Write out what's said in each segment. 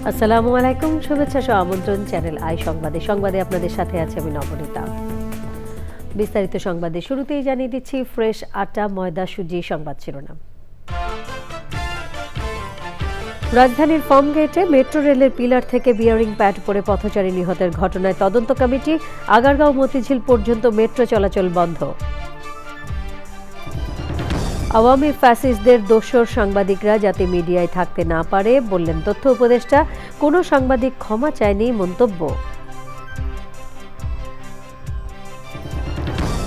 আসসালামু আলাইকুম, শুভেচ্ছা সহ আমন্ত্রণ চ্যানেল আই সংবাদে আপনাদের সাথে আছে আমি নবনীতা। বিস্তারিত সংবাদে শুরুতেই জানিয়ে দিচ্ছি ফ্রেশ আটা ময়দা সুজি সংবাদ শিরোনাম। রাজধানীর ফার্মগেটে মেট্রো রেলের পিলার থেকে বিয়ারিং প্যাড পড়ে পথচারী নিহতের ঘটনায় তদন্ত কমিটি, আগারগাঁও মতিঝিল পর্যন্ত মেট্রো চলাচল বন্ধ। আওয়ামী ফ্যাসিস্টদের দোসর সাংবাদিকরা যাতে মিডিয়ায় থাকতে না পারে বললেন তথ্য উপদেষ্টা, কোনো সাংবাদিক ক্ষমা চায়নি মন্তব্য।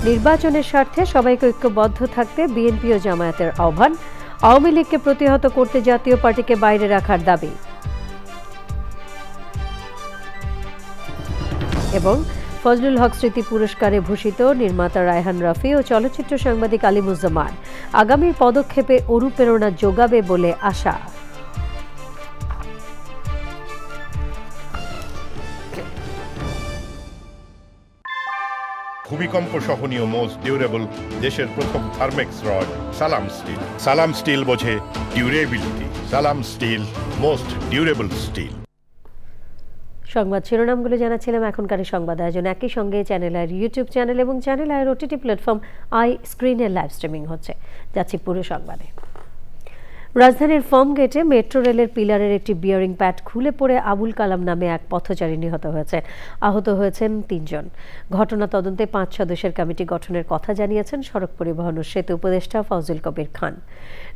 নির্বাচনের স্বার্থে সবাইকে ঐক্যবদ্ধ থাকতে বিএনপি ও জামায়াতের আহ্বান, আওয়ামী লীগকে প্রতিহত করতে জাতীয় পার্টিকে বাইরে রাখার দাবি। এবং ফজলুল হক স্মৃতি পুরস্কারে ভূষিত নির্মাতা রায়হান রাফি ও চলচ্চিত্র সাংবাদিক আলিমুজ্জামান, আগামী পদক্ষেপে অনুপ্রেরণা যোগাবে বলে আশা। ভূমিকম্প সহনীয় মোস্ট ডিউরেবল দেশের প্রথম থার্মেক্স রড সালাম স্টিল। সালাম স্টিল বোঝে ডিউরেবিলিটি। সালাম স্টিল, মোস্ট ডিউরেবল স্টিল। সংবাদ শিরোনামগুলো জানাচ্ছিলাম। এখনকার সংবাদ আয়োজন একই সঙ্গে চ্যানেল আইয়ের ইউটিউব চ্যানেল এবং চ্যানেল আইয়ের ওটিটি প্ল্যাটফর্ম আই স্ক্রিনের লাইভ স্ট্রিমিং হচ্ছে। যাচ্ছি পুরো সংবাদে। রাজধানীর ফার্মগেটে মেট্রো রেলের পিলারের একটি বিয়ারিং প্যাড খুলে পড়ে আবুল কালাম নামে এক পথচারী নিহত হয়েছে। আহত হয়েছেন ৩ জন। ঘটনা তদন্তে ৫ সদস্যের কমিটি গঠনের কথা জানিয়েছেন সড়ক পরিবহন ও সেতু উপদেষ্টা ফজল কবির খান।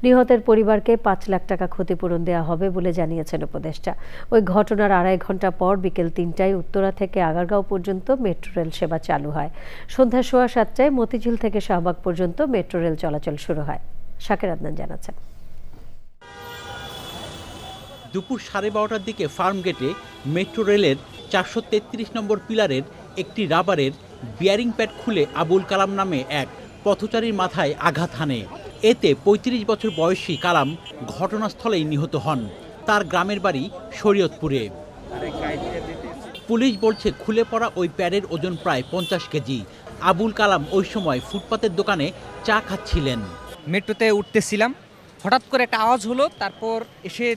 নিহতের পরিবারকে ৫ লাখ টাকা ক্ষতিপূরণ দেওয়া হবে বলে জানিয়েছেন উপদেষ্টা। ওই ঘটনার ২.৫ ঘন্টা পর বিকেল ৩টায় উত্তরা থেকে আগারগাঁও পর্যন্ত মেট্রো রেল সেবা চালু হয়। সন্ধ্যা ৭:১৫টায় মতিঝিল থেকে শাহবাগ পর্যন্ত মেট্রো রেল চলাচল শুরু হয়। শাকের আদনান জানাচ্ছেন। দুপুর 12:30টার দিকে ফার্মগেটে মেট্রো রেলের ৪৩৩ নম্বর পিলারের একটি রাবারের বিয়ারিং প্যাড খুলে আবুল কালাম নামে এক পথচারীর মাথায় আঘাত হানে। এতে ৩৫ বছর বয়সী কালাম ঘটনাস্থলেই নিহত হন। তার গ্রামের বাড়ি শরীয়তপুরে। পুলিশ বলছে খুলে পড়া ওই প্যাডের ওজন প্রায় ৫০ কেজি। আবুল কালাম ওই সময় ফুটপাতের দোকানে চা খাচ্ছিলেন। মেট্রোতে উঠতেছিলাম, হঠাৎ করে একটা আওয়াজ হলো, তারপর এসে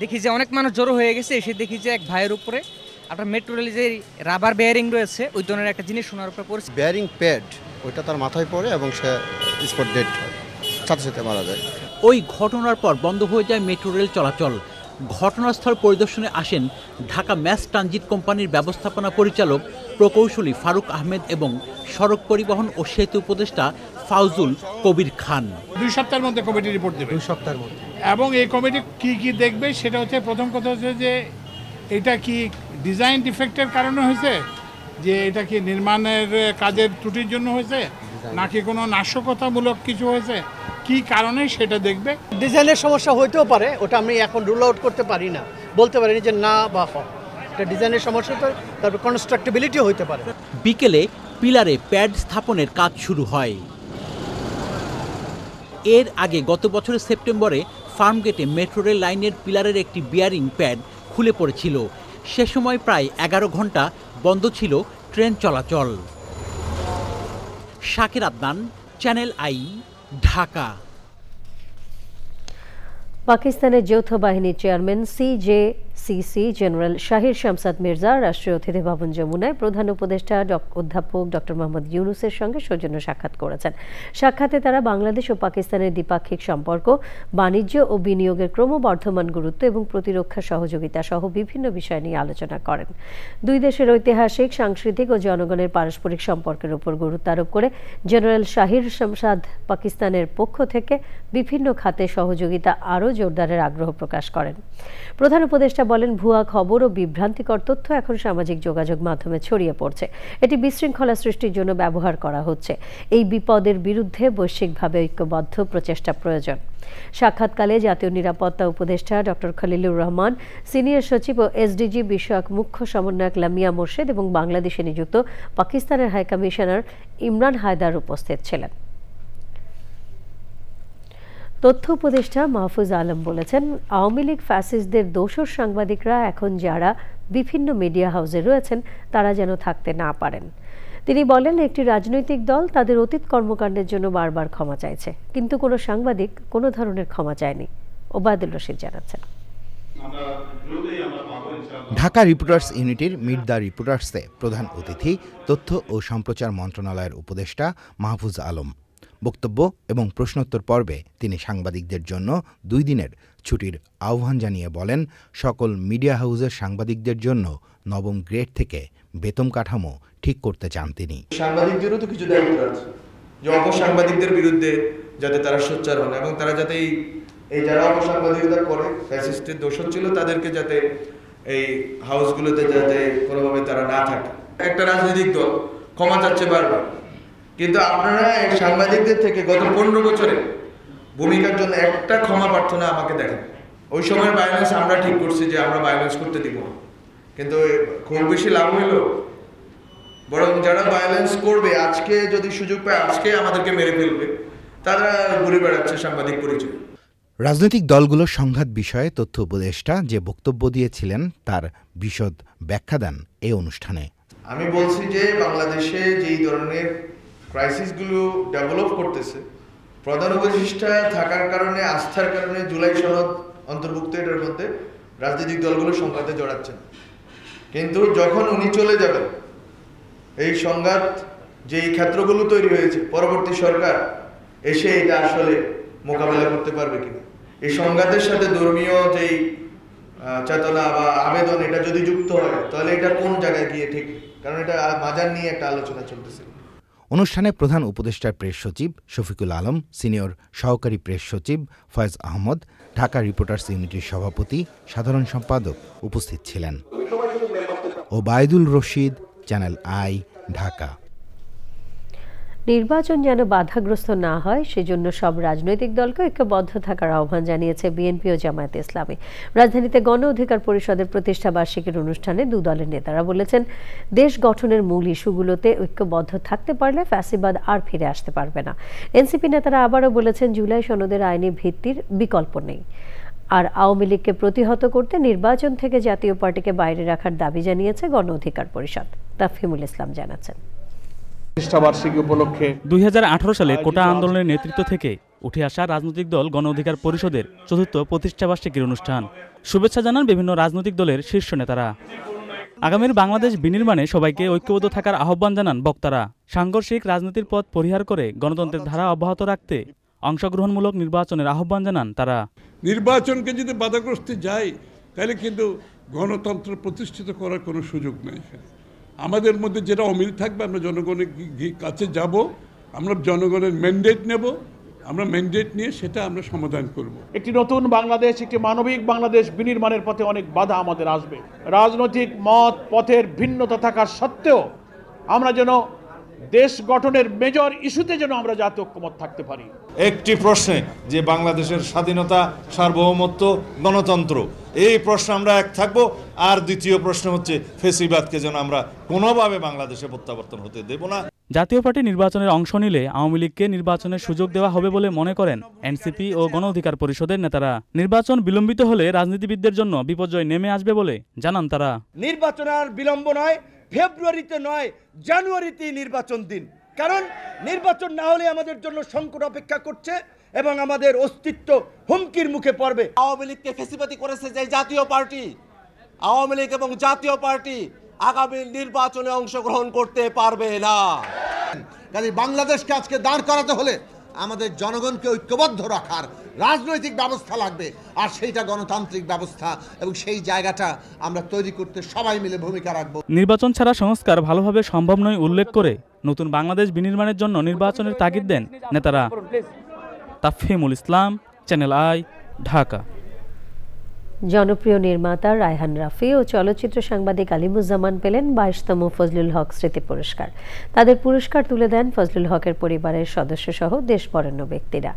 দেখি যে অনেক মানুষ জড়ো হয়ে গেছে। এসে দেখি যে এক ভাইয়ের উপরে আপনার মেট্রো রেলে যে রাবার বেয়ারিং রয়েছে ওই ধরনের একটা জিনিস সোনার উপরে পড়েছে। বেয়ারিং প্যাড ওইটা তার মাথায় পড়ে এবং সে স্পট ডেড হয়, সাথে সাথে মারা যায়। ওই ঘটনার পর বন্ধ হয়ে যায় মেট্রো রেল চলাচল। ঘটনাস্থল পরিদর্শনে আসেন ঢাকা ম্যাস ট্রানজিট কোম্পানির ব্যবস্থাপনা পরিচালক প্রকৌশলী ফারুক আহমেদ এবং সড়ক পরিবহন ও সেতু উপদেষ্টা ফজলুল কবির খান। 2 সপ্তাহের মধ্যে কমিটি রিপোর্ট দেবে। 2 সপ্তাহের মধ্যে। এবং এই কমিটি কি দেখবে সেটা হচ্ছে, প্রথম কথা হচ্ছে যে এটা কি ডিজাইন ডিফেক্টের কারণে হয়েছে, যে এটা কি নির্মাণের কাজের ত্রুটির জন্য হয়েছে, নাকি কোনো নাশকতামূলক কিছু হয়েছে, কি কারণে সেটা দেখবে। ডিজাইনের সমস্যা হইতেও পারে, ওটা আমি এখন রুল আউট করতে পারি না, বলতে পারিনি যে না বা এটা ডিজাইনের সমস্যা, তো তারপর কনস্ট্রাক্টেবিলিটিও হইতে পারে। বিকেলে পিলারে প্যাড স্থাপনের কাজ শুরু হয়। এর আগে গত বছরের সেপ্টেম্বরে ফার্মগেটে মেট্রো রেল লাইনের পিলারের একটি বিয়ারিং প্যাড খুলে পড়েছিল। সে সময় প্রায় ১১ ঘন্টা বন্ধ ছিল ট্রেন চলাচল। শাকের আদনান, চ্যানেল আই, ঢাকা। পাকিস্তানের যৌথ বাহিনীর চেয়ারম্যান সিজেসিসি জেনারেল শাহির শামসাদ মির্জা রাষ্ট্রীয় অতিথি ভবন যমুনায় প্রধান উপদেষ্টা অধ্যাপক ডক্টর মোহাম্মদ ইউনূসের সঙ্গে সৌজন্য সাক্ষাৎ করেছেন। সাক্ষাতে তারা বাংলাদেশ ও পাকিস্তানের দ্বিপাক্ষিক সম্পর্ক, বাণিজ্য ও বিনিয়োগের ক্রমবর্ধমান গুরুত্ব এবং প্রতিরক্ষা সহযোগিতা সহ বিভিন্ন বিষয় নিয়ে আলোচনা করেন। দুই দেশের ঐতিহাসিক, সাংস্কৃতিক ও জনগণের পারস্পরিক সম্পর্কের উপর গুরুত্ব আরোপ করে জেনারেল শাহির শামসাদ পাকিস্তানের পক্ষ থেকে বিভিন্ন খাতে সহযোগিতা আরও জোরদারের আগ্রহ প্রকাশ করেন। প্রধান উপদেষ্টা বলেন, ভুয়া খবর ও বিভ্রান্তিকর তথ্য এখন সামাজিক যোগাযোগ মাধ্যমে ছড়িয়ে পড়ছে। এটি বিশৃঙ্খলা সৃষ্টির জন্য ব্যবহার করা হচ্ছে। এই বিপদের বিরুদ্ধে বৈশ্বিকভাবে ঐক্যবদ্ধ প্রচেষ্টা প্রয়োজন। সাক্ষাৎকালে জাতীয় নিরাপত্তা উপদেষ্টা ডক্টর খলিলুর রহমান, সিনিয়র সচিব ও এসডিজি বিষয়ক মুখ্য সমন্বয়ক লামিয়া মোর্শেদ এবং বাংলাদেশে নিযুক্ত পাকিস্তানের হাইকমিশনার ইমরান হায়দার উপস্থিত ছিলেন। তথ্য উপদেষ্টা মাহফুজ আলম বলেছেন, আওয়ামী লীগ ফ্যাসিস্টদের দোসর সাংবাদিকরা এখন যারা বিভিন্ন মিডিয়া হাউসে রয়েছেন তারা যেন থাকতে না পারেন। তিনি বলেন, একটি রাজনৈতিক দল তাদের অতীত কর্মকাণ্ডের জন্য বারবার ক্ষমা চাইছে, কিন্তু কোনো সাংবাদিক কোনো ধরনের ক্ষমা চায়নি। ওবায়দুল রশিদ জানাচ্ছেন। ঢাকা রিপোর্টার্স ইউনিটির মিট দ্য রিপোর্টার্সে প্রধান অতিথি তথ্য ও সম্প্রচার মন্ত্রণালয়ের উপদেষ্টা মাহফুজ আলম। বক্তব্য এবং প্রশ্নোত্তর পর্বে তিনি সাংবাদিকদের জন্য 2 দিনের ছুটির আহ্বান জানিয়ে বলেন, সকল মিডিয়া হাউসের সাংবাদিকদের জন্য নবম গ্রেড থেকে বেতন কাঠামো ঠিক করতে চান তিনি। সাংবাদিকদেরও তো কিছু দায়িত্ব আছে, যে অপসাংবাদিকদের বিরুদ্ধে যাতে তারা সোচ্চার হন এবং তারা যাতে এই যারা অপসাংবাদিকতা করে ফ্যাসিস্টের দোষর ছিল তাদেরকে যাতে এই হাউসগুলোতে যাতে কোনোভাবে তারা না থাকে। একটা রাজনৈতিক দল ক্ষমা চাচ্ছে বারবার, কিন্তু আপনারা এই সাংবাদিকদের থেকে গত 15 বছরে ভূমিকার জন্য একটা ক্ষমা প্রার্থনা আমাকে দেখেন। ওই সময় ভায়োলেন্স আমরা ঠিক করছি যে আমরা ভায়োলেন্স করতে দিব না, কিন্তু খুব বেশি লাভ হইল, বরং যারা ভায়োলেন্স করবে আজকে যদি সুযোগ পায় আজকে আমাদেরকে মেরে ফেলবে, তারা ঘুরে বেড়াচ্ছে সাংবাদিক পরিচয়। রাজনৈতিক দলগুলোর সংঘাত বিষয়ে তথ্য উপদেষ্টা যে বক্তব্য দিয়েছিলেন তার বিশদ ব্যাখ্যা দেন এই অনুষ্ঠানে। আমি বলছি যে বাংলাদেশে যেই ধরনের ক্রাইসিসগুলো ডেভেলপ করতেছে, প্রধান উপদেষ্টা থাকার কারণে, আস্থার কারণে জুলাই সনদ অন্তর্ভুক্ত এটার মধ্যে রাজনৈতিক দলগুলো সংঘাতে জড়াচ্ছেন, কিন্তু যখন উনি চলে যাবেন এই সংঘাত যেই ক্ষেত্রগুলো তৈরি হয়েছে পরবর্তী সরকার এসে এটা আসলে মোকাবেলা করতে পারবে কিনা, এই সংঘাতের সাথে ধর্মীয় যেই চেতনা বা আবেদন এটা যদি যুক্ত হয় তাহলে এটা কোন জায়গায় গিয়ে ঠিক, কারণ এটা মাজার নিয়ে একটা আলোচনা চলতেছে। অনুষ্ঠানে প্রধান উপদেষ্টার প্রেস সচিব শফিকুল আলম, সিনিয়র সহকারী প্রেস সচিব ফয়েজ আহমদ, ঢাকা রিপোর্টার্স ইউনিটির সভাপতি সাধারণ সম্পাদক উপস্থিত ছিলেন। Obaidul Rashid, channel i, Dhaka. নির্বাচন যেন বাধাগ্রস্ত না হয় সেজন্য সব রাজনৈতিক দলকে ঐক্যবদ্ধ থাকার আহ্বান জানিয়েছে বিএনপি ও জামায়াতে ইসলামী। রাজধানীতে গণ অধিকার পরিষদের প্রতিষ্ঠা বার্ষিকীর অনুষ্ঠানে 2 দলের নেতারা বলেছেন, দেশ গঠনের মূল ইস্যুগুলোতে ঐক্যবদ্ধ থাকতে পারলে ফ্যাসিবাদ আর ফিরে আসতে পারবে না। এনসিপি নেতারা আবারও বলেছেন, জুলাই সনদের আইনি ভিত্তির বিকল্প নেই। আর আওয়ামী লীগকে প্রতিহত করতে নির্বাচন থেকে জাতীয় পার্টিকে বাইরে রাখার দাবি জানিয়েছে গণ অধিকার পরিষদ। তাফহিমুল ইসলাম জানাচ্ছেন। 2018 সালে কোটা আন্দোলনের নেতৃত্ব থেকে উঠে আসা রাজনৈতিক দল গণ অধিকার পরিষদের 4th প্রতিষ্ঠাবার্ষিকীর অনুষ্ঠান। শুভেচ্ছা জানান বিভিন্ন রাজনৈতিক দলের শীর্ষ নেতারা। আগামীর বাংলাদেশ বিনির্মাণে সবাইকে ঐক্যবদ্ধ থাকার আহ্বান জানান বক্তারা। সাংঘর্ষিক রাজনীতির পথ পরিহার করে গণতন্ত্রের ধারা অব্যাহত রাখতে অংশগ্রহণমূলক নির্বাচনের আহ্বান জানান তারা। নির্বাচনকে যদি বাধাগ্রস্ত যায় তাহলে কিন্তু গণতন্ত্র প্রতিষ্ঠিত করার কোনো সুযোগ নেই। আমাদের মধ্যে যেটা অমিল থাকবে, আমরা জনগণের কাছে যাব, আমরা জনগণের ম্যান্ডেট নেব, আমরা ম্যান্ডেট নিয়ে সেটা আমরা সমাধান করব। একটি নতুন বাংলাদেশ, একটি মানবিক বাংলাদেশ বিনির্মাণের পথে অনেক বাধা আমাদের আসবে। রাজনৈতিক মত পথের ভিন্নতা থাকা সত্ত্বেও আমরা যেন দেশ গঠনের মেজর ইস্যুতে যেন আমরা জাতীয় ঐক্যমত থাকতে পারি। একটি প্রশ্নে যে বাংলাদেশের স্বাধীনতা, সার্বভৌমত্ব, গণতন্ত্র, এই প্রশ্নে আমরা এক থাকবো। আর দ্বিতীয় প্রশ্ন হচ্ছে ফ্যাসিবাদকে যেন আমরা কোনোভাবে বাংলাদেশে প্রত্যাবর্তন হতে দেব না। জাতীয় পার্টি নির্বাচনের অংশ নিলে আওয়ামী লীগকে নির্বাচনের সুযোগ দেওয়া হবে বলে মনে করেন এনসিপি ও গণ অধিকার পরিষদের নেতারা। নির্বাচন বিলম্বিত হলে রাজনীতিবিদদের জন্য বিপর্যয় নেমে আসবে বলে জানান তারা। নির্বাচন আর বিলম্ব নয়, ফেব্রুয়ারিতে নয়, জানুয়ারিতে নির্বাচন দিন, কারণ নির্বাচন না হলে আমাদের জন্য সংকট অপেক্ষা করছে এবং আমাদের অস্তিত্ব হুমকির মুখে পড়বে। আওয়ামী লীগকে ফ্যাসিবাদী করেছে যে জাতীয় পার্টি, আওয়ামী লীগ এবং জাতীয় পার্টি আগামী নির্বাচনে অংশগ্রহণ করতে পারবে না। কাজে বাংলাদেশকে আজকে দাঁড় করাতে হলে আমাদের জনগণকে ঐক্যবদ্ধ রাখার রাজনৈতিক ব্যবস্থা লাগবে, আর সেইটা গণতান্ত্রিক ব্যবস্থা, এবং সেই জায়গাটা আমরা তৈরি করতে সবাই মিলে ভূমিকা রাখব। নির্বাচন ছাড়া সংস্কার ভালোভাবে সম্ভব নয় উল্লেখ করে নতুন বাংলাদেশ বিনির্মাণের জন্য নির্বাচনের তাগিদ দেন নেতারা। তাফহিমুল ইসলাম, চ্যানেল আই, ঢাকা। জনপ্রিয় নির্মাতা রায়হান রাফি ও চলচ্চিত্র সাংবাদিক আলিমুজ্জামান পেলেন 22তম ফজলুল হক স্মৃতি পুরস্কার। তাদের পুরস্কার তুলে দেন ফজলুল হকের পরিবারের সদস্য সহ দেশবরেণ্য ব্যক্তিরা।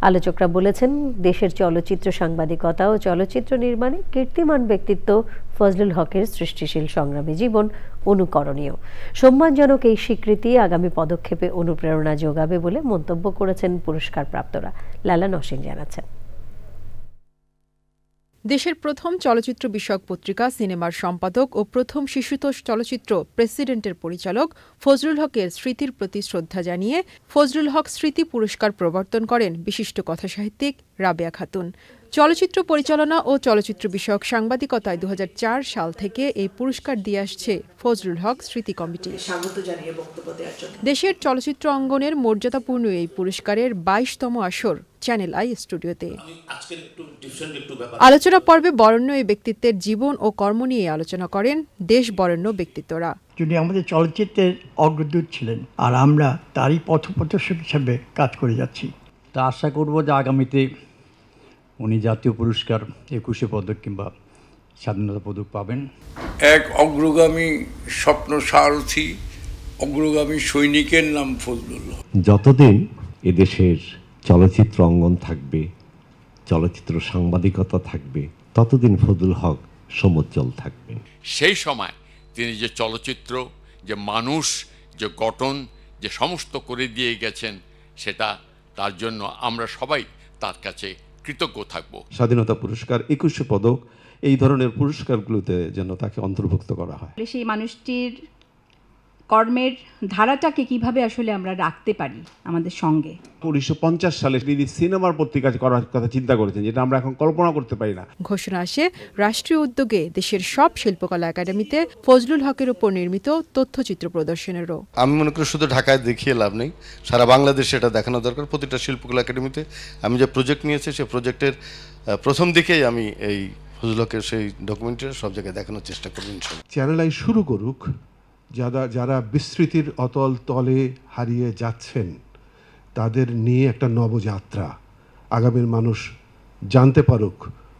আলোচকরা বলেছেন, দেশের চলচ্চিত্র সাংবাদিকতা ও চলচ্চিত্র নির্মাণে কীর্তিমান ব্যক্তিত্ব ফজলুল হকের সৃষ্টিশীল সংগ্রামী জীবন অনুকরণীয়। সম্মানজনক এই স্বীকৃতি আগামী পদক্ষেপে অনুপ্রেরণা যোগাবে বলে মন্তব্য করেছেন পুরস্কার প্রাপ্তরা। লালা নসীন জানাচ্ছেন। দেশের প্রথম চলচ্চিত্র বিষয়ক পত্রিকা সিনেমার সম্পাদক ও প্রথম শিশুতোষ চলচ্চিত্র প্রেসিডেন্টের পরিচালক ফজলুল হকের স্মৃতির প্রতি শ্রদ্ধা জানিয়ে ফজলুল হক স্মৃতি পুরস্কার প্রবর্তন করেন বিশিষ্ট কথাসাহিত্যিক রাবেয়া খাতুন। চলচ্চিত্র পরিচালনা ও চলচ্চিত্র বিষয়ক সাংবাদিকতায় ২০০৪ সাল থেকে এই পুরস্কার দিয়ে আসছে ফজলুল হক স্মৃতি কমিটি। দেশের চলচ্চিত্র অঙ্গনের মর্যাদাপূর্ণ এই পুরস্কারের ২২তম আসর চ্যানেল আই স্টুডিওতে। আলোচনা পর্বে বরেণ্য এই ব্যক্তিত্বের জীবন ও কর্ম নিয়ে আলোচনা করেন দেশ বরেণ্য ব্যক্তিত্বরা। যিনি আমাদের চলচ্চিত্রের অগ্রদূত ছিলেন, আর আমরা তারই পথপ্রদর্শক হিসেবে কাজ করে যাচ্ছি। তা আশা করব যে আগামীতে উনি জাতীয় পুরস্কার ২১শে পদক কিংবা স্বাধীনতা পদক পাবেন। এক অগ্রগামী স্বপ্ন সারথী, অগ্রগামী সৈনিকের নাম ফজলুল হক। যতদিন এদেশের চলচ্চিত্র অঙ্গন থাকবে, চলচ্চিত্র সাংবাদিকতা থাকবে, ততদিন ফজলুল হক সমুজ্জ্বল থাকবেন। সেই সময় তিনি যে চলচ্চিত্র, যে মানুষ, যে গঠন, যে সমস্ত করে দিয়ে গেছেন, সেটা তার জন্য আমরা সবাই তার কাছে কৃতজ্ঞ থাকব। স্বাধীনতা পুরস্কার, ২১শে পদক, এই ধরনের পুরস্কারগুলোতে যেন তাকে অন্তর্ভুক্ত করা হয়। সেই মানুষটির কর্মের ধারাটাকে কিভাবে আসলে আমরা রাখতে পারি আমাদের সঙ্গে। ১৯৫০ সালে তিনি সিনেমার পত্রিকা করার কথা চিন্তা করেছেন, যেটা আমরা এখন কল্পনা করতে পারি না। ঘোষণা আসে রাষ্ট্রীয় উদ্যোগে দেশের সব শিল্পকলা একাডেমিতে ফজলুল হকের উপর নির্মিত তথ্যচিত্র প্রদর্শনেরও। আমি মনে করি শুধু ঢাকায় দেখিয়ে লাভ নেই, সারা বাংলাদেশে এটা দেখানো দরকার। প্রতিটা শিল্পকলা একাডেমিতে আমি যে প্রজেক্ট নিয়েছি, সেই প্রজেক্টের প্রথম দিকেই আমি এই ফজলুল হকের সেই ডকুমেন্টারি সব জায়গায় দেখানোর চেষ্টা করব ইনশাআল্লাহ। চ্যানেল আই শুরু করুক, যারা বিস্মৃতির অতল তলে হারিয়ে যাচ্ছেন তাদের নিয়ে একটা নবযাত্রা। আগামীর মানুষ জানতে পারুক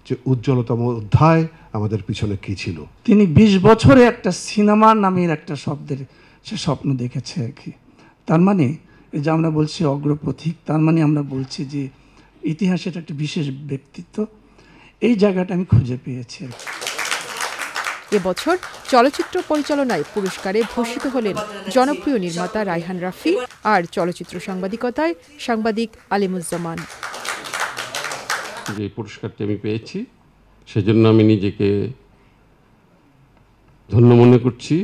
যে উজ্জ্বলতম অধ্যায় আমাদের পিছনে কি ছিল। তিনি ২০ বছরে একটা সিনেমা নামের একটা শব্দের সে স্বপ্ন দেখেছে আর কি। তার মানে এই যে আমরা বলছি অগ্রপথিক, তার মানে আমরা বলছি যে ইতিহাসের একটা বিশেষ ব্যক্তিত্ব। এই জায়গাটা আমি খুঁজে পেয়েছি। এবছর চলচ্চিত্র পরিচালনায় পুরস্কারে ভূষিত হলেন জনপ্রিয় নির্মাতা রায়হান রাফি আর চলচ্চিত্র সাংবাদিকতায় সাংবাদিক আলিমুজ্জামান। যে পুরস্কারটি আমি পেয়েছি সেজন্য আমি নিজেকে ধন্য মনে করছি,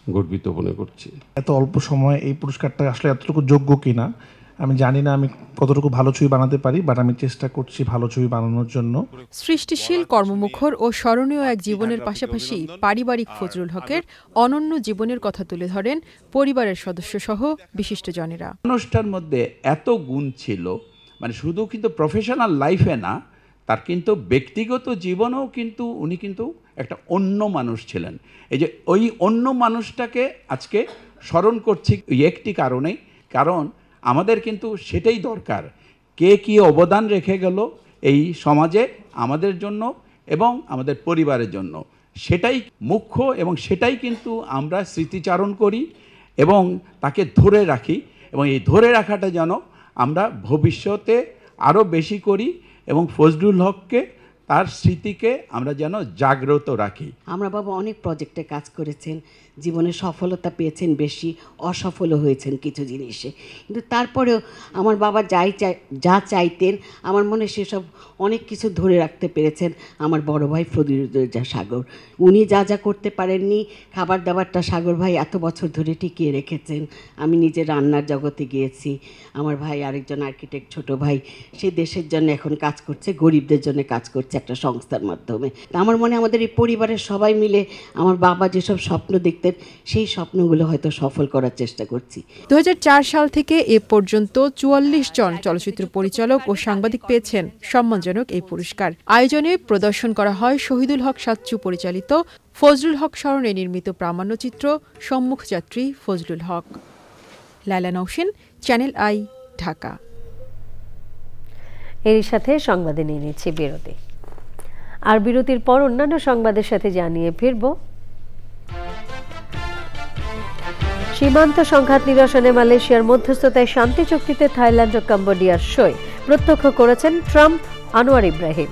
গর্বিত মনে করছি। এত অল্প সময়ে এই পুরস্কারটা আসলে এতটুকু যোগ্য কিনা আমি জানি না, আমি কতটুকু ভালো ছবি বানাতে পারি, বাট আমি চেষ্টা করছি ভালো ছবি বানানোর জন্য। সৃষ্টিশীল, কর্মমুখর ও স্মরণীয় এক জীবনের পাশাপাশি পারিবারিক ফজলুল হকের অনন্য জীবনের কথা তুলে ধরেন পরিবারের সদস্য সহ বিশিষ্টজনেরা। মানুষটার মধ্যে এত গুণ ছিল, মানে শুধু কিন্তু প্রফেশনাল লাইফে না, তার কিন্তু ব্যক্তিগত জীবনেও কিন্তু উনি কিন্তু একটা অন্য মানুষ ছিলেন। এই যে ওই অন্য মানুষটাকে আজকে স্মরণ করছি একটি কারণেই, কারণ আমাদের কিন্তু সেটাই দরকার, কে কী অবদান রেখে গেল এই সমাজে আমাদের জন্য এবং আমাদের পরিবারের জন্য, সেটাই মুখ্য এবং সেটাই কিন্তু আমরা স্মৃতিচারণ করি এবং তাকে ধরে রাখি, এবং এই ধরে রাখাটা যেন আমরা ভবিষ্যতে আরও বেশি করি এবং ফজলুল হককে, তার স্মৃতিকে আমরা যেন জাগ্রত রাখি। আমরা বাবা অনেক প্রজেক্টে কাজ করেছেন, জীবনে সফলতা পেয়েছেন বেশি, অসফলও হয়েছেন কিছু জিনিসে, কিন্তু তারপরেও আমার বাবা যা চাইতেন আমার মনে সেসব অনেক কিছু ধরে রাখতে পেরেছেন আমার বড় ভাই ফজলুর সাগর। উনি যা করতে পারেননি, খাবার দাবারটা সাগর ভাই এত বছর ধরে টিকিয়ে রেখেছেন। আমি নিজে রান্নার জগতে গিয়েছি, আমার ভাই আরেকজন আর্কিটেক্ট ছোট ভাই, সে দেশের জন্য এখন কাজ করছে, গরিবদের জন্য কাজ করছে একটা সংস্থার মাধ্যমে। আমার মনে আমাদের এই পরিবারের সবাই মিলে আমার বাবা যেসব স্বপ্ন দেখতেন সেই স্বপ্নগুলো হয়তো সফল করার চেষ্টা করছি। ২০০৪ সাল থেকে এ পর্যন্ত ৪৪ জন চলচ্চিত্র পরিচালক ও সাংবাদিক পেয়েছেন সম্মানজনক এই পুরস্কার। আয়োজনে প্রদর্শন করা হয় শহীদুল হক সাচ্চু পরিচালিত ফজলুল হক স্মরণে নির্মিত প্রামাণ্যচিত্র সম্মুখযাত্রী ফজলুল হক। Laila Nawshin, channel i, Dhaka. এরই সাথে সংবাদে নিয়ে নিচ্ছি বিরতি, আর বিরতির পর অন্যান্য সংবাদের সাথে জানিয়ে ফিরব। সীমান্ত সংঘাত নিরসনে মালয়েশিয়ার মধ্যস্থতায় শান্তি চুক্তিতে থাইল্যান্ড ও কম্বোডিয়ার সই প্রত্যক্ষ করেছেন ট্রাম্প, আনোয়ার ইব্রাহিম।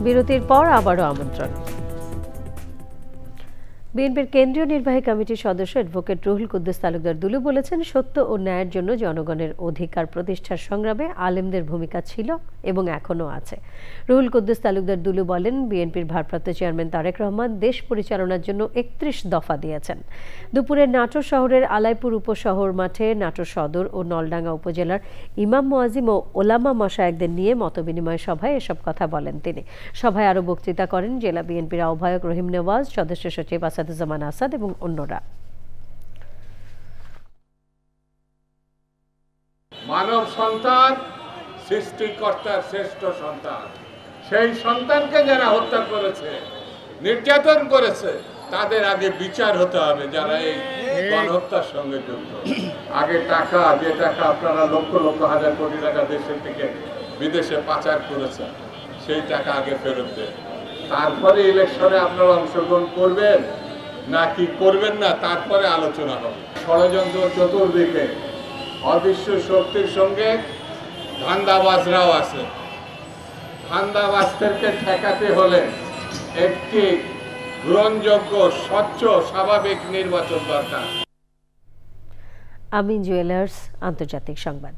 বিরতির পর আবারও আমন্ত্রণ। বিএনপির কেন্দ্রীয় নির্বাহী কমিটির সদস্য অ্যাডভোকেট রুহুল কুদ্দুস তালুকদার দুলু বলেছেন, সত্য ও ন্যায়ের জন্য জনগণের অধিকার প্রতিষ্ঠার সংগ্রামে আলেমদের ভূমিকা ছিল এবং এখনও আছে। রুহুল কুদ্দুস তালুকদার দুলু বলেন, বিএনপির ভারপ্রাপ্ত চেয়ারম্যান তারেক রহমান দেশ পরিচালনার জন্য 31 দফা দিয়েছেন। দুপুরে নাটোর শহরের আলাইপুর উপশহর মাঠে নাটোর সদর ও নলডাঙ্গা উপজেলার ইমাম মুয়াজ্জিম ও ওলামা মাশায়েখদের নিয়ে মতবিনিময় সভায় এসব কথা বলেন তিনি। সভায় আরও বক্তৃতা করেন জেলা বিএনপির আহ্বায়ক রহিম নেওয়াজ, সদস্য সচিব আসাদুজ্জামান আসাদ এবং অন্যরা। মানব সন্তান সৃষ্টিকর্তার শ্রেষ্ঠ সন্তান। সেই সন্তানকে যারা হত্যা করেছে, নির্যাতন করেছে, তাদের আগে বিচার হতে হবে যারা এই গণহত্যার সঙ্গে যুক্ত। আগে টাকা, যে টাকা আপনারা লক্ষ লক্ষ হাজার কোটি টাকা দেশের থেকে বিদেশে পাচার করেছেন, সেই টাকা আগে ফেরত দেন। তারপরে ইলেকশনে আপনারা অংশগ্রহণ করবেন নাকি করবেন না, তারপরে আলোচনা হবে। ষড়যন্ত্র চতুর্দিকে, অদৃশ্য শক্তির সঙ্গে ধান্দাবাজরাও আছে। ধান্দাবাজদেরকে ঠেকাতে হলে একটি গ্রহণযোগ্য, স্বচ্ছ, স্বাভাবিক নির্বাচন দরকার। আমিন জুয়েলার্স আন্তর্জাতিক সংবাদ।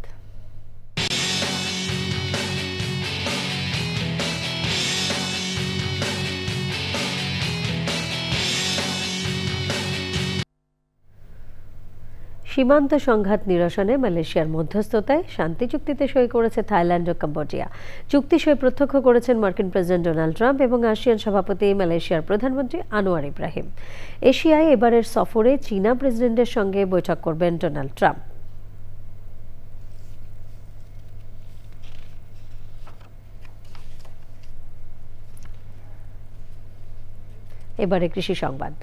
সীমান্ত সংঘাত নিরসনে মালয়েশিয়ার মধ্যস্থতায় শান্তি চুক্তিতে সই করেছে থাইল্যান্ড ও কম্বোডিয়া। চুক্তি সই প্রত্যক্ষ করেছেন মার্কিন প্রেসিডেন্ট ডোনাল্ড ট্রাম্প এবং আসিয়ান সভাপতি মালয়েশিয়ার প্রধানমন্ত্রী আনোয়ার ইব্রাহিম। এশিয়ায় এবারের সফরে চীনা প্রেসিডেন্টের সঙ্গে বৈঠক করবেন ডোনাল্ড ট্রাম্প। এবারে কৃষি সংবাদ।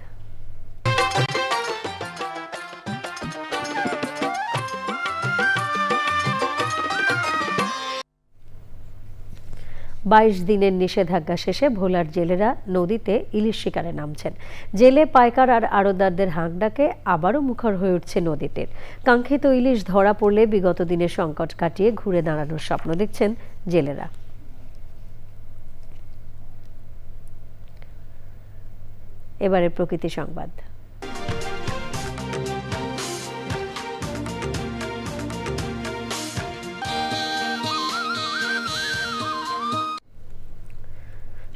22 দিনের নিষেধাজ্ঞা শেষে ভোলার জেলেরা নদীতে ইলিশ শিকারে নামছেন। জেলে, পাইকার আর আড়তদারদের হাঁক ডাকে আবারও মুখর হয়ে উঠছে নদীতে। কাঙ্ক্ষিত ইলিশ ধরা পড়লে বিগত দিনের সংকট কাটিয়ে ঘুরে দাঁড়ানোর স্বপ্ন দেখছেন জেলেরা। এবারে প্রকৃতি সংবাদ।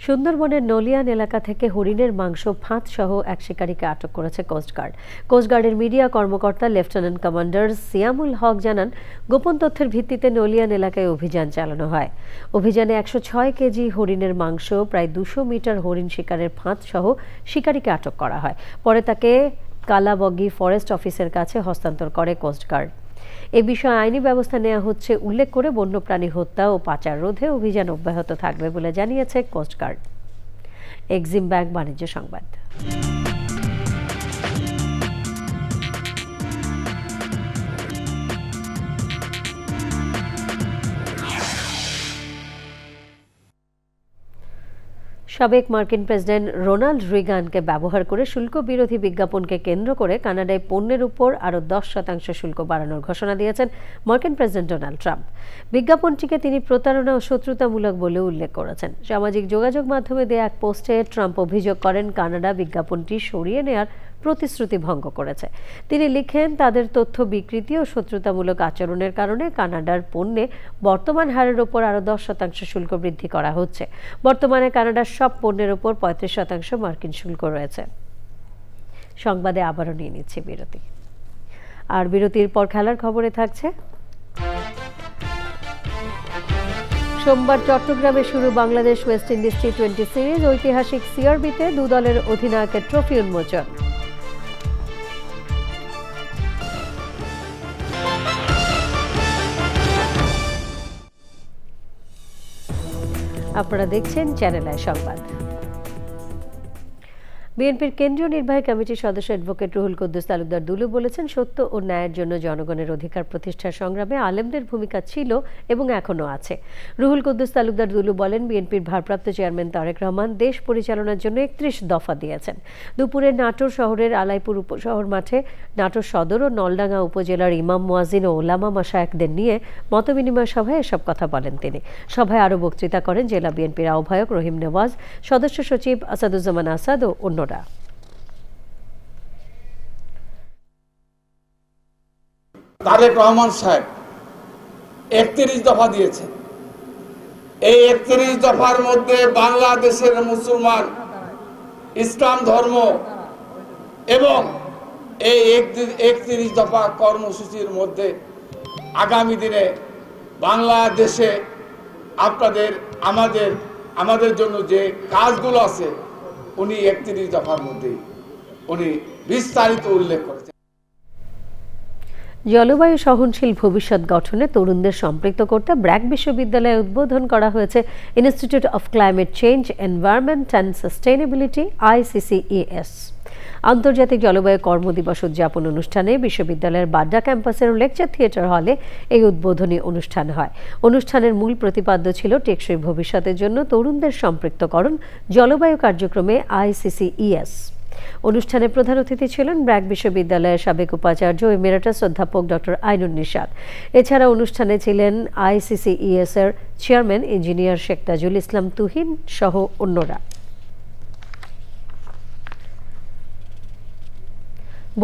সুন্দরবনের নলিয়ান এলাকা থেকে হরিণের মাংস ফাঁদ সহ এক শিকারীকে আটক করেছে কোস্টগার্ড। কোস্টগার্ডের মিডিয়া কর্মকর্তা লেফটেন্যান্ট কমান্ডার সিয়ামুল হক জানান, গোপন তথ্যের ভিত্তিতে নলিয়ান এলাকায় অভিযান চালানো হয়। অভিযানে 106 কেজি হরিণের মাংস, প্রায় 200 মিটার হরিণ শিকারের ফাঁদ সহ শিকারীকে আটক করা হয়। পরে তাকে কালাবগি ফরেস্ট অফিসের কাছে হস্তান্তর করে কোস্টগার্ড। এ বিষয়ে আইনি ব্যবস্থা নেওয়া হচ্ছে উল্লেখ করে বন্যপ্রাণী হত্যা ও পাচার রোধে অভিযান অব্যাহত থাকবে বলে জানিয়েছে কোস্টগার্ড। এক্সিম ব্যাংক বাণিজ্য সংবাদ। সাবেক মার্কিন প্রেসিডেন্ট রোনাল্ড রিগানকে ব্যবহার করে শুল্ক বিরোধী বিজ্ঞাপনকে কেন্দ্র করে কানাডায় পণ্যের উপর আরও 10% শুল্ক বাড়ানোর ঘোষণা দিয়েছেন মার্কিন প্রেসিডেন্ট ডোনাল্ড ট্রাম্প। বিজ্ঞাপনটিকে তিনি প্রতারণা ও শত্রুতামূলক বলে উল্লেখ করেছেন। সামাজিক যোগাযোগ মাধ্যমে দেয়া এক পোস্টে ট্রাম্প অভিযোগ করেন, কানাডা বিজ্ঞাপনটি সরিয়ে নেয়ার প্রতিশ্রুতি ভঙ্গ করেছে। তিনি লিখেন, তাদের তথ্য বিকৃতি ও শত্রুতামূলক আচরণের কারণে কানাডার পণ্যে বর্তমান হারের ওপর আরও 10% শুল্ক বৃদ্ধি করা হচ্ছে। বর্তমানে কানাডার সব পণ্যের ওপর 35% মার্কিন শুল্ক রয়েছে। সংবাদে আবারও নিয়ে নিচ্ছে বিরতি, আর বিরতির পর খেলার খবরে থাকছে সোমবার চট্টগ্রামে শুরু বাংলাদেশ ওয়েস্ট ইন্ডিজ টি-20 সিরিজ। ঐতিহাসিক সিআরবিতে দু দলের অধিনায়কের ট্রফি উন্মোচন। আপনারা দেখছেন চ্যানেল আই সংবাদ। বিএনপির কেন্দ্রীয় নির্বাহী কমিটির সদস্য অ্যাডভোকেট রুহুল কুদ্দুস তালুকদার দুলু বলেছেন, সত্য ও ন্যায়ের জন্য জনগণের অধিকার প্রতিষ্ঠার সংগ্রামে আলেমদের ভূমিকা ছিল এবং এখনও আছে। রুহুল কুদ্দুস তালুকদার দুলু বলেন, বিএনপির ভারপ্রাপ্ত চেয়ারম্যান তারেক রহমান দেশ পরিচালনার জন্য 31 দফা দিয়েছেন। দুপুরে নাটোর শহরের আলাইপুর উপশহর মাঠে নাটোর সদর ও নলডাঙ্গা উপজেলার ইমাম মুয়াজ্জিন ও ওলামা মাশায়েখদের নিয়ে মতবিনিময় সভায় এসব কথা বলেন তিনি। সভায় আরও বক্তৃতা করেন জেলা বিএনপির আহ্বায়ক রহিম নেওয়াজ, সদস্য সচিব আসাদুজ্জামান আসাদ ও অন্যরা। তারেক রহমান সাহেব 31 দফা দিয়েছেন। এই 31 দফার মধ্যে বাংলাদেশের মুসলমান, ইসলাম ধর্ম এবং এই 31 দফা কর্মসূচির মধ্যে আগামী দিনে বাংলাদেশে আপনাদের আমাদের জন্য যে কাজগুলো আছে উনি 31 দফার মধ্যে উনি বিস্তারিত উল্লেখ করেছেন। জলবায়ু সহনশীল ভবিষ্যৎ গঠনে তরুণদের সম্পৃক্ত করতে ব্র্যাক বিশ্ববিদ্যালয়ে উদ্বোধন করা হয়েছে institute of climate change, environment and sustainability ICCES। আন্তর্জাতিক জলবায়ু কর্মদিবস উদযাপন অনুষ্ঠানে বিশ্ববিদ্যালয়ের বাড্ডা ক্যাম্পাসের লেকচার থিয়েটার হলে এই উদ্বোধনী অনুষ্ঠান হয়। অনুষ্ঠানের মূল প্রতিপাদ্য ছিল টেকসই ভবিষ্যতের জন্য তরুণদের সম্পৃক্তকরণ জলবায়ু কার্যক্রমে ICCES। অনুষ্ঠানে প্রধান অতিথি ছিলেন ব্র্যাক বিশ্ববিদ্যালয়ের সাবেক উপাচার্য এমেরিটাস অধ্যাপক ডক্টর আইনুন নিশাত। এছাড়া অনুষ্ঠানে ছিলেন ICCES এর চেয়ারম্যান ইঞ্জিনিয়ার শেখ তাজুল ইসলাম তুহিন সহ অন্যরা।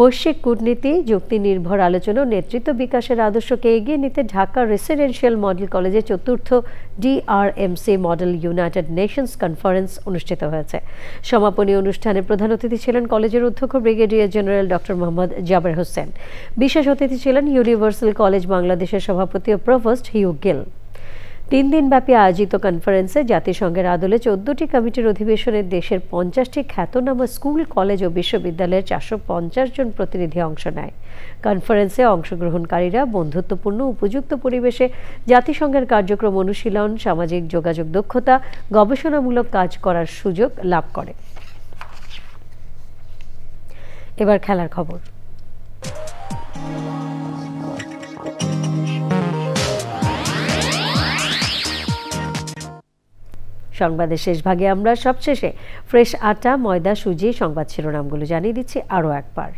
বৈশ্বিক কূটনীতি, যুক্তি নির্ভর আলোচনা ও নেতৃত্ব বিকাশের আদর্শকে এগিয়ে নিতে ঢাকা রেসিডেন্সিয়াল মডেল কলেজে ৪র্থ DRMC model united nations conference অনুষ্ঠিত হয়েছে। সমাপনী অনুষ্ঠানে প্রধান অতিথি ছিলেন কলেজের অধ্যক্ষ brigadier general doctor Mohammad Jaber Hossain. বিশেষ অতিথি ছিলেন ইউনিভার্সাল কলেজ বাংলাদেশের সভাপতি ও প্রভোস্ট হিউ গিল। 3 দিনব্যাপী আয়োজিত কনফারেন্সে জাতিসংঘের আদলে 14টি কমিটির অধিবেশনে দেশের 50টি খ্যাতনামা স্কুল, কলেজ ও বিশ্ববিদ্যালয়ের 450 জন প্রতিনিধি অংশ নেয়। কনফারেন্সে অংশগ্রহণকারীরা বন্ধুত্বপূর্ণ উপযুক্ত পরিবেশে জাতিসংঘের কার্যক্রম অনুশীলন, সামাজিক যোগাযোগ দক্ষতা, গবেষণামূলক কাজ করার সুযোগ লাভ করে। এবার খেলার খবর। সংবাদের শেষ ভাগে আমরা সবশেষে ফ্রেশ আটা, ময়দা, সুজি সংবাদ শিরোনামগুলো জানিয়ে দিচ্ছি আরও একবার।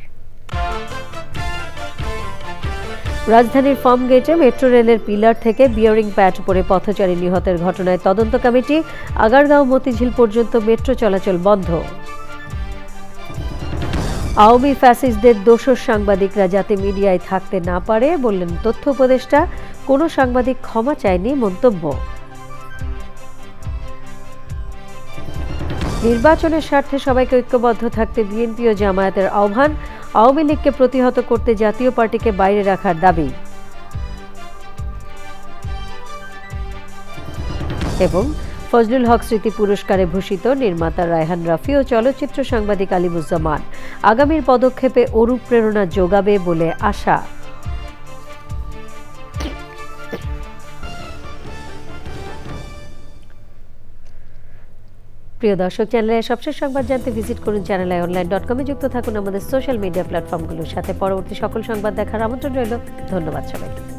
রাজধানীর ফার্ম গেটে মেট্রো রেলের পিলার থেকে বিয়ারিং প্যাড পড়ে পথচারী নিহতের ঘটনায় তদন্ত কমিটি। আগারগাঁও মতিঝিল পর্যন্ত মেট্রো চলাচল বন্ধ। আওয়ামী ফ্যাসিস্টদের দোষর সাংবাদিকরা যাতে মিডিয়ায় থাকতে না পারে বললেন তথ্য উপদেষ্টা। কোনো সাংবাদিক ক্ষমা চায়নি মন্তব্য। নির্বাচনের স্বার্থে সবাইকে ঐক্যবদ্ধ থাকতে বিএনপি ও জামায়াতের আহ্বান। আওয়ামী লীগকে প্রতিহত করতে জাতীয় পার্টিকে বাইরে রাখার দাবি। এবং ফজলুল হক স্মৃতি পুরস্কারে ভূষিত নির্মাতা রায়হান রাফি ও চলচ্চিত্র সাংবাদিক আলিমুজ্জামান। আগামীর পদক্ষেপে অনুপ্রেরণা যোগাবে বলে আশা। প্রিয় দর্শক, চ্যানেলের সবশেষ সংবাদ জানতে ভিজিট করুন channelionline.com এ। যুক্ত থাকুন আমাদের সোশ্যাল মিডিয়া প্ল্যাটফর্মগুলোর সাথে। পরবর্তী সকল সংবাদ দেখার আমন্ত্রণ রইল। ধন্যবাদ সবাইকে।